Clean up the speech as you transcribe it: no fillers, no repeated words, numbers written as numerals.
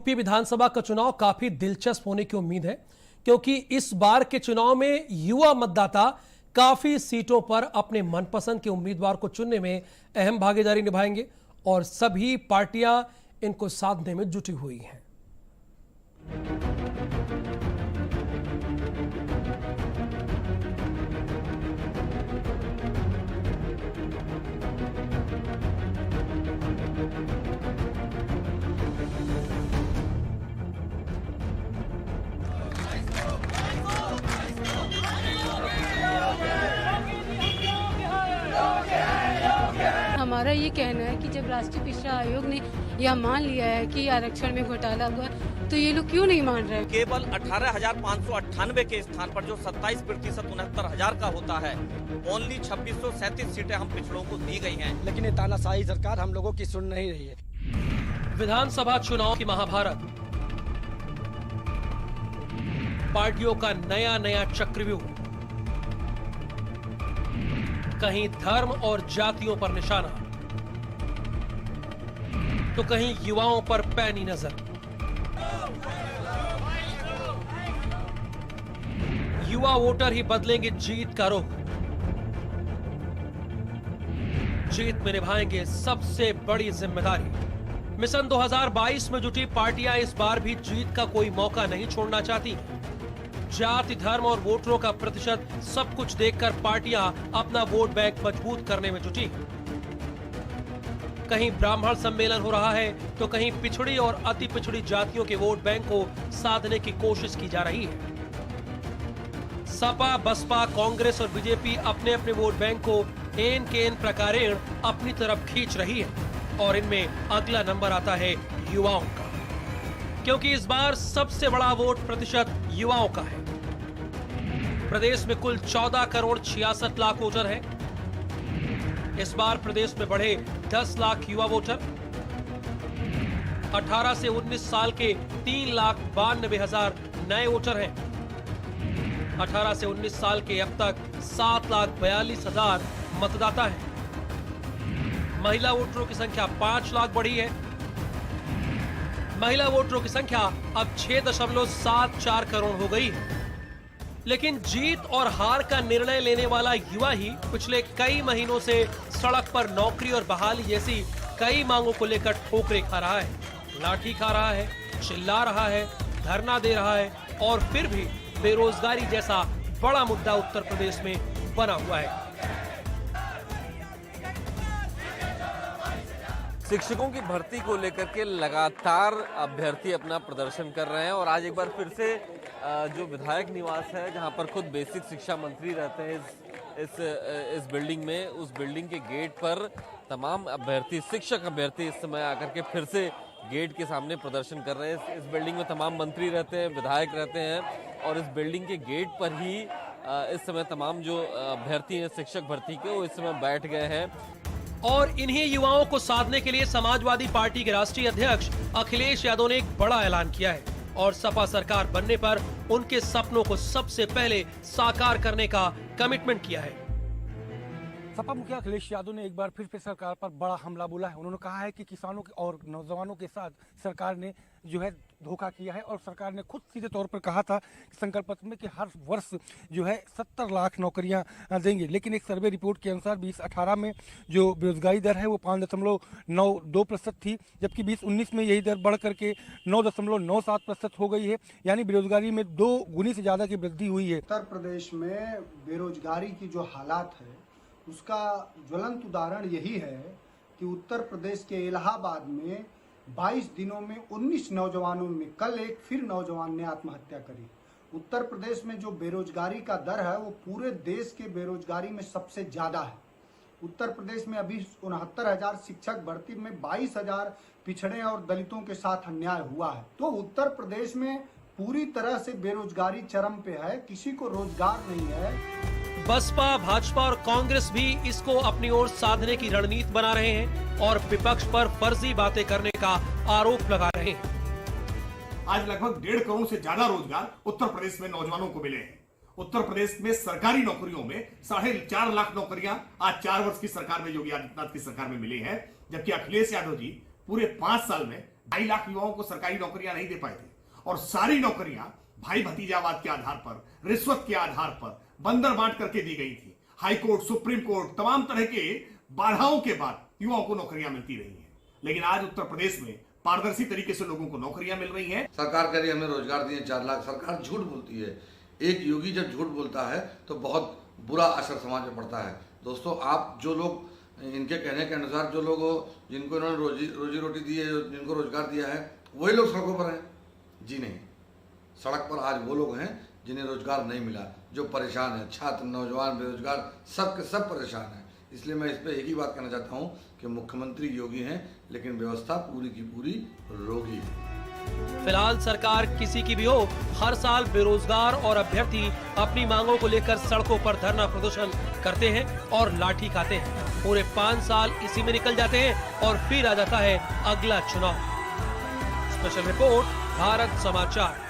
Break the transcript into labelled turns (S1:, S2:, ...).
S1: UP विधानसभा का चुनाव काफी दिलचस्प होने की उम्मीद है, क्योंकि इस बार के चुनाव में युवा मतदाता काफी सीटों पर अपने मनपसंद के उम्मीदवार को चुनने में अहम भागीदारी निभाएंगे और सभी पार्टियां इनको साधने में जुटी हुई हैं।
S2: हमारा ये कहना है कि जब राष्ट्रीय पिछड़ा आयोग ने यह मान लिया है कि आरक्षण में घोटाला हुआ, तो ये लोग क्यों नहीं मान रहे?
S3: केवल 18,598 के स्थान पर जो 27% 69,000 का होता है, ओनली 2637 सीटें हम पिछड़ों को दी गई हैं।
S4: लेकिन ये तानाशाही सरकार हम लोगों की सुन नहीं रही है।
S1: विधानसभा चुनाव की महाभारत, पार्टियों का नया नया चक्रव्यूह, कहीं धर्म और जातियों पर निशाना, तो कहीं युवाओं पर पैनी नजर। युवा वोटर ही बदलेंगे जीत का रुख, जीत में निभाएंगे सबसे बड़ी जिम्मेदारी। मिशन 2022 में जुटी पार्टियां इस बार भी जीत का कोई मौका नहीं छोड़ना चाहती। जाति, धर्म और वोटरों का प्रतिशत सब कुछ देखकर पार्टियां अपना वोट बैंक मजबूत करने में जुटी। कहीं ब्राह्मण सम्मेलन हो रहा है, तो कहीं पिछड़ी और अति पिछड़ी जातियों के वोट बैंक को साधने की कोशिश की जा रही है। सपा, बसपा, कांग्रेस और बीजेपी अपने अपने वोट बैंक को एन के एन प्रकारेण अपनी तरफ खींच रही है और इनमें अगला नंबर आता है युवाओं का, क्योंकि इस बार सबसे बड़ा वोट प्रतिशत युवाओं का है। प्रदेश में कुल 14 करोड़ 66 लाख वोटर हैं। इस बार प्रदेश में बढ़े 10 लाख युवा वोटर। 18 से 19 साल के 3,92,000 नए वोटर हैं। 18 से 19 साल के अब तक 7,42,000 मतदाता हैं। महिला वोटरों की संख्या 5 लाख बढ़ी है। महिला वोटरों की संख्या अब 6.74 करोड़ हो गई है। लेकिन जीत और हार का निर्णय लेने वाला युवा ही पिछले कई महीनों से सड़क पर नौकरी और बहाली जैसी कई मांगों को लेकर ठोकरें खा रहा है, लाठी खा रहा है, चिल्ला रहा है, धरना दे रहा है और फिर भी बेरोजगारी जैसा बड़ा मुद्दा उत्तर प्रदेश में बना हुआ है।
S5: शिक्षकों की भर्ती को लेकर के लगातार अभ्यर्थी अपना प्रदर्शन कर रहे हैं और आज एक बार फिर से जो विधायक निवास है, जहां पर खुद बेसिक शिक्षा मंत्री रहते हैं, इस बिल्डिंग में, उस बिल्डिंग के गेट पर तमाम अभ्यर्थी, शिक्षक अभ्यर्थी इस समय आकर के फिर से गेट के सामने प्रदर्शन कर रहे हैं। इस बिल्डिंग में तमाम मंत्री रहते हैं, विधायक रहते हैं और इस बिल्डिंग के गेट पर ही इस समय तमाम जो अभ्यर्थी हैं शिक्षक भर्ती के, वो इस समय बैठ गए हैं।
S1: और इन्हीं युवाओं को साधने के लिए समाजवादी पार्टी के राष्ट्रीय अध्यक्ष अखिलेश यादव ने एक बड़ा ऐलान किया है और सपा सरकार बनने पर उनके सपनों को सबसे पहले साकार करने का कमिटमेंट किया है।
S4: सपा मुखिया अखिलेश यादव ने एक बार फिर सरकार पर बड़ा हमला बोला है। उन्होंने कहा है कि किसानों के और नौजवानों के साथ सरकार ने जो है धोखा किया है और सरकार ने खुद सीधे तौर पर कहा था संकल्प पत्र में कि हर वर्ष जो है 70 लाख नौकरियां देंगे। लेकिन एक सर्वे रिपोर्ट के अनुसार 2018 में जो बेरोजगारी दर है वो 5.92% थी, जबकि 2019 में यही दर बढ़ करके 9.97% हो गई है। यानी बेरोजगारी में 2 गुनी से ज्यादा की वृद्धि हुई है।
S6: उत्तर प्रदेश में बेरोजगारी की जो हालात है उसका ज्वलंत उदाहरण यही है कि उत्तर प्रदेश के इलाहाबाद में 22 दिनों में 19 नौजवानों में कल एक फिर नौजवान ने आत्महत्या करी। उत्तर प्रदेश में जो बेरोजगारी का दर है वो पूरे देश के बेरोजगारी में सबसे ज्यादा है। उत्तर प्रदेश में अभी 69,000 शिक्षक भर्ती में 22,000 पिछड़े और दलितों के साथ अन्याय हुआ है। तो उत्तर प्रदेश में पूरी तरह से बेरोजगारी चरम पे है, किसी को रोजगार नहीं है।
S1: बसपा, भाजपा और कांग्रेस भी इसको अपनी ओर साधने की रणनीति बना रहे हैं और विपक्ष पर फर्जी बातें करने का आरोप लगा रहे हैं।
S7: आज लगभग 1.5 करोड़ से ज्यादा रोजगार उत्तर प्रदेश में नौजवानों को मिले हैं। उत्तर प्रदेश में सरकारी नौकरियों में 4.5 लाख नौकरियां आज 4 वर्ष की सरकार में, योगी आदित्यनाथ की सरकार में मिली है, जबकि अखिलेश यादव जी पूरे 5 साल में 2.5 लाख युवाओं को सरकारी नौकरियां नहीं दे पाए थे, और सारी नौकरियां भाई भतीजावाद के आधार पर, रिश्वत के आधार पर, बंदर बांट करके दी गई थी। हाई कोर्ट, सुप्रीम कोर्ट, तमाम तरह के बाधाओं के बाद युवाओं को नौकरियां मिलती रही हैं। लेकिन आज उत्तर प्रदेश में पारदर्शी तरीके से लोगों को नौकरियां मिल रही हैं।
S8: सरकार कह रही है हमें रोजगार दिए 4 लाख, सरकार झूठ बोलती है। एक योगी जब झूठ बोलता है तो बहुत बुरा असर समाज में पड़ता है। दोस्तों, आप जो लोग इनके कहने के अनुसार जो लोग जिनको इन्होंने रोजी रोटी दी है, जिनको रोजगार दिया है, वही लोग सड़कों पर हैं? जी नहीं, सड़क पर आज वो लोग हैं जिन्हें रोजगार नहीं मिला, जो परेशान है, छात्र, नौजवान, बेरोजगार, सब के सब परेशान हैं। इसलिए मैं इस पर एक ही बात कहना चाहता हूँ कि मुख्यमंत्री योगी हैं, लेकिन व्यवस्था पूरी की पूरी रोगी है।
S1: फिलहाल सरकार किसी की भी हो, हर साल बेरोजगार और अभ्यर्थी अपनी मांगों को लेकर सड़कों पर धरना प्रदर्शन करते हैं और लाठी खाते हैं। पूरे 5 साल इसी में निकल जाते हैं और फिर आ जाता है अगला चुनाव। स्पेशल रिपोर्ट, भारत समाचार।